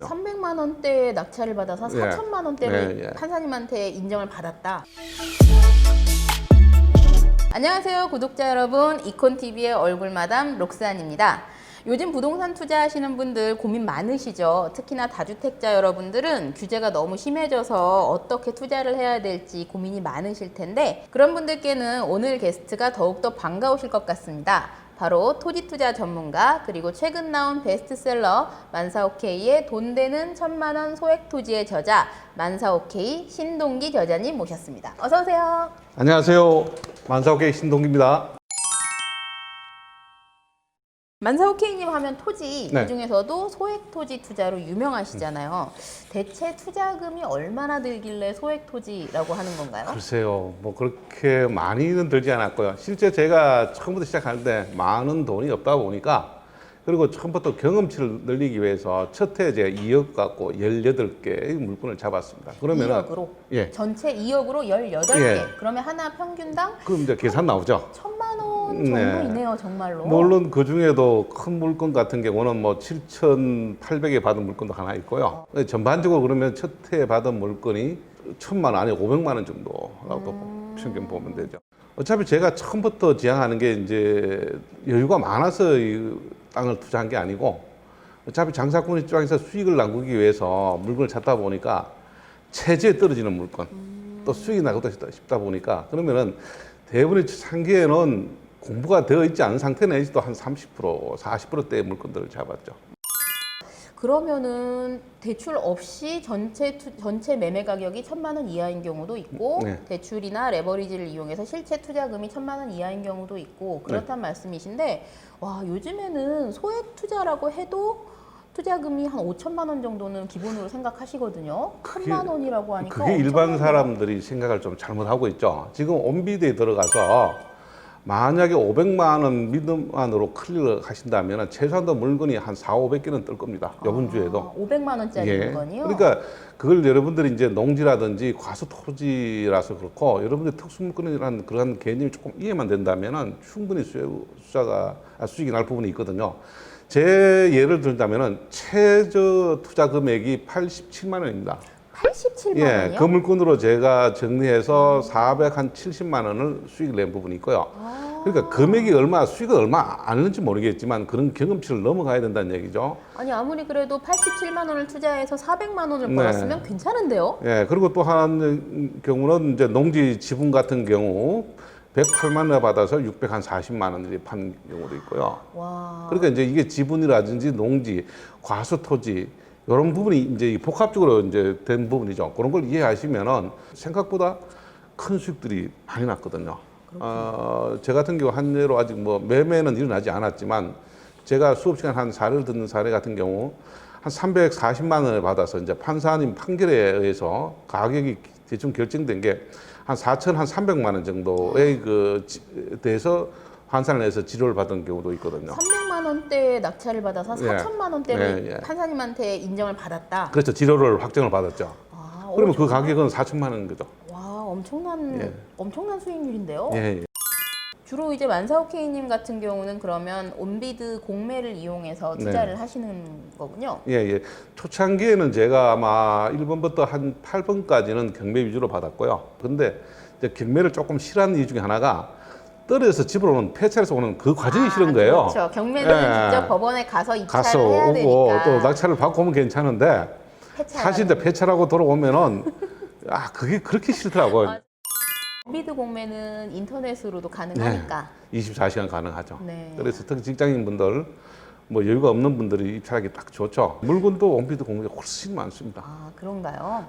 300만 원대의 낙찰을 받아서 예. 4천만 원대를 예. 판사님한테 인정을 받았다. 안녕하세요 구독자 여러분, 이콘TV의 얼굴마담 록스안입니다. 요즘 부동산 투자하시는 분들 고민 많으시죠? 특히나 다주택자 여러분들은 규제가 너무 심해져서 어떻게 투자를 해야 될지 고민이 많으실 텐데, 그런 분들께는 오늘 게스트가 더욱더 반가우실 것 같습니다. 바로 토지투자 전문가, 그리고 최근 나온 베스트셀러 만사오케이의 돈 되는 1000만 원 소액 토지의 저자 만사오케이 신동기 저자님 모셨습니다. 어서 오세요. 안녕하세요. 만사오케이 신동기입니다. 만사오케이님 하면 토지, 네. 그중에서도 소액 토지 투자로 유명하시잖아요. 대체 투자금이 얼마나 들길래 소액 토지라고 하는 건가요? 글쎄요, 뭐 그렇게 많이는 들지 않았고요. 실제 제가 처음부터 시작할 때 많은 돈이 없다 보니까, 그리고 처음부터 경험치를 늘리기 위해서 첫 해 제가 2억 갖고 18개의 물건을 잡았습니다. 그러면은 2억으로? 예. 전체 2억으로 18개. 예. 그러면 하나 평균당 그럼 이제 계산 나오죠. 1000만 원 네. 정도이네요, 정말로. 물론 그 중에도 큰 물건 같은 경우는 뭐 7,800에 받은 물건도 하나 있고요. 전반적으로 그러면 첫 해 받은 물건이 1000만 원 아니 500만 원 정도라고 평균 보면 되죠. 어차피 제가 처음부터 지향하는 게 이제 여유가 많아서 이 땅을 투자한 게 아니고, 어차피 장사꾼 입장에서 수익을 남기기 위해서 물건을 찾다 보니까 체제에 떨어지는 물건, 또 수익이 나고도 싶다 보니까, 그러면은 대부분의 상기에는 공부가 되어 있지 않은 상태 내지도 한 30%, 40%대의 물건들을 잡았죠. 그러면은 대출 없이 전체 매매 가격이 1000만 원 이하인 경우도 있고, 네. 대출이나 레버리지를 이용해서 실제 투자금이 1000만 원 이하인 경우도 있고, 그렇단 말씀이신데, 와, 요즘에는 소액 투자라고 해도 투자금이 한 5천만 원 정도는 기본으로 생각하시거든요. 1000만 원이라고 하니까 그게 일반 엄청나네요. 사람들이 생각을 좀 잘못하고 있죠. 지금 온비드에 들어가서 만약에 500만 원 미만으로 클릭을 하신다면 최소한도 물건이 한 4,500개는 뜰 겁니다. 이번 주에도. 500만 원짜리 예. 물건이요? 그러니까 그걸 여러분들이 이제 농지라든지 과수 토지라서 그렇고, 여러분들 특수물건이라는 그런 개념이 조금 이해만 된다면은 충분히 수익이 날 부분이 있거든요. 제 예를 들자면은 최저 투자 금액이 87만 원입니다. 87만 예, 원이요? 그 물건으로 제가 정리해서 470만 원을 수익을 낸 부분이 있고요. 그러니까 금액이 얼마, 수익은 얼마 안 했는지 모르겠지만 그런 경험치를 넘어가야 된다는 얘기죠. 아니 아무리 그래도 87만 원을 투자해서 400만 원을 네. 벌었으면 괜찮은데요? 예, 그리고 또 한 경우는 이제 농지 지분 같은 경우 108만 원 받아서 640만 원들이 판 경우도 있고요. 와. 그러니까 이제 이게 지분이라든지 농지, 과수 토지 이런 부분이 이제 복합적으로 이제 된 부분이죠. 그런 걸 이해하시면은 생각보다 큰 수익들이 많이 났거든요. 제 같은 경우 한 예로 아직 뭐 매매는 일어나지 않았지만, 제가 수업 시간 한 사례를 듣는 사례 같은 경우 한 340만 원을 받아서 이제 판사님 판결에 의해서 가격이 대충 결정된 게 한 4,300만 원 정도의 대해서 환산을 해서 지료를 받은 경우도 있거든요. 300만 원대의 낙찰을 받아서 예. 4천만 원대를 예. 판사님한테 인정을 받았다. 그렇죠. 지료를 확정을 받았죠. 아, 그러면 그 정말? 가격은 4천만 원인 거죠. 와, 엄청난 예. 엄청난 수익률인데요. 예, 예. 주로 이제 만사오케이님 같은 경우는 그러면 온비드 공매를 이용해서 투자를 하시는 거군요. 예, 예. 초창기에는 제가 아마 1번부터 한 8번까지는 경매 위주로 받았고요. 근데 이제 경매를 조금 싫어하는 이유 중에 하나가, 떨어져서 집으로 오는 폐차해서 오는 그 과정이 싫은 거예요. 그렇죠. 경매는 예. 직접 법원에 가서 입찰을 가서 해야 오고 되니까. 또 낙찰을 받고 오면 괜찮은데, 사실 이제 폐차라고 돌아오면은 그게 그렇게 싫더라고요. 온비드 공매는 인터넷으로도 가능하니까. 24시간 가능하죠. 네. 그래서 특히 직장인분들, 뭐 여유가 없는 분들이 입찰하기 딱 좋죠. 물건도 온비드 공매가 훨씬 많습니다. 아, 그런가요?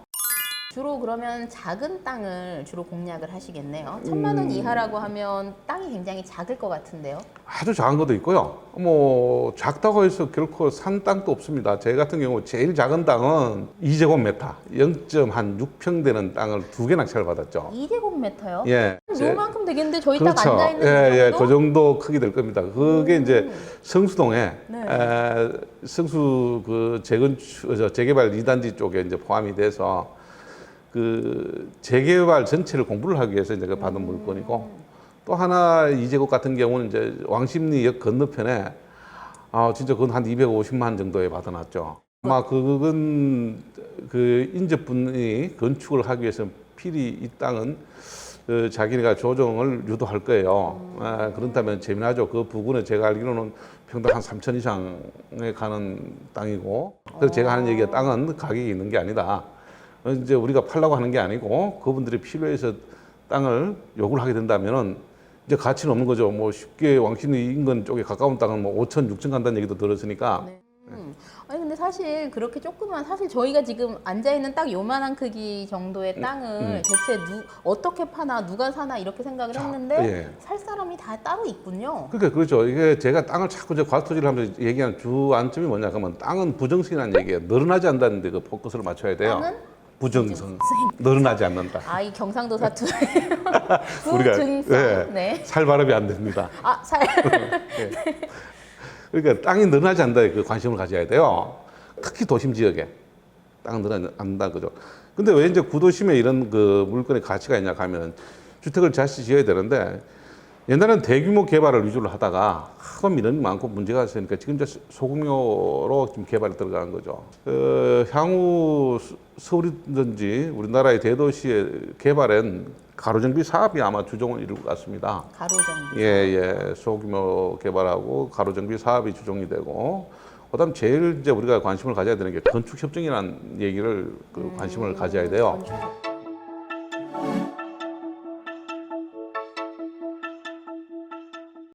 주로 그러면 작은 땅을 주로 공략을 하시겠네요. 1000만 원 이하라고 하면 땅이 굉장히 작을 것 같은데요. 아주 작은 것도 있고요. 뭐 작다고 해서 결코 산 땅도 없습니다. 제 같은 경우 제일 작은 땅은 2제곱미터, 0.6평 되는 땅을 2개 낙찰을 받았죠. 2제곱미터요? 예. 요만큼 되겠는데 저희 딱 그렇죠. 앉아 있는 예, 예, 정도? 그 정도 크기 될 겁니다. 그게 이제 성수동에 네. 성수 그 재개발 2단지 쪽에 이제 포함이 돼서 그 재개발 전체를 공부를 하기 위해서 이제 받은 물건이고, 또 하나 2제곱 같은 경우는 이제 왕십리역 건너편에 진짜 그건 한 250만 정도에 받아놨죠. 아마 그건 그 인접분이 건축을 하기 위해서 필히 이 땅은 자기네가 조정을 유도할 거예요. 그렇다면 재미나죠. 그 부근에 제가 알기로는 평당 한 3천 이상에 가는 땅이고, 그래서 제가 하는 얘기가 땅은 가격이 있는 게 아니다. 이제 우리가 팔라고 하는 게 아니고 그분들이 필요해서 땅을 요구를 하게 된다면은 이제 가치는 없는 거죠. 뭐 쉽게 왕십리 인근 쪽에 가까운 땅은 뭐 5천, 6천 간다는 얘기도 들었으니까. 네. 아니 근데 사실 그렇게 조그만 사실 저희가 지금 앉아 있는 딱 요만한 크기 정도의 땅을 대체 어떻게 파나 누가 사나 이렇게 생각을 했는데 예. 살 사람이 다 따로 있군요. 그러니까 그렇죠. 이게 제가 땅을 자꾸 이제 과토지를 하면서 얘기하는 주안점이 뭐냐 그러면 땅은 부정성이라는 얘기예요. 늘어나지 않는다는데 그 포커스를 맞춰야 돼요. 땅은 부정성. 늘어나지 않는다. 아 이 경상도 사투리 우리가 부증성. 네. 살발음이 안 됩니다. 아 살. 예. 그러니까 땅이 늘어나지 않는다에 그 관심을 가져야 돼요. 특히 도심 지역에 땅은 늘어나지 않는다 그죠. 근데 왜 이제 구도심에 이런 그 물건의 가치가 있냐 하면 주택을 자칫 지어야 되는데 옛날에는 대규모 개발을 위주로 하다가 하도 민원이 많고 문제가 있으니까 지금 이제 소규모로 지금 개발이 들어가는 거죠. 향후 서울이든지 우리나라의 대도시의 개발엔 가로정비 사업이 아마 주종을 이룰 것 같습니다. 가로정비. 예. 소규모 개발하고 가로정비 사업이 주종이 되고, 그다음 제일 이제 우리가 관심을 가져야 되는 게 건축 협정이라는 얘기를 관심을 가져야 돼요. 건축.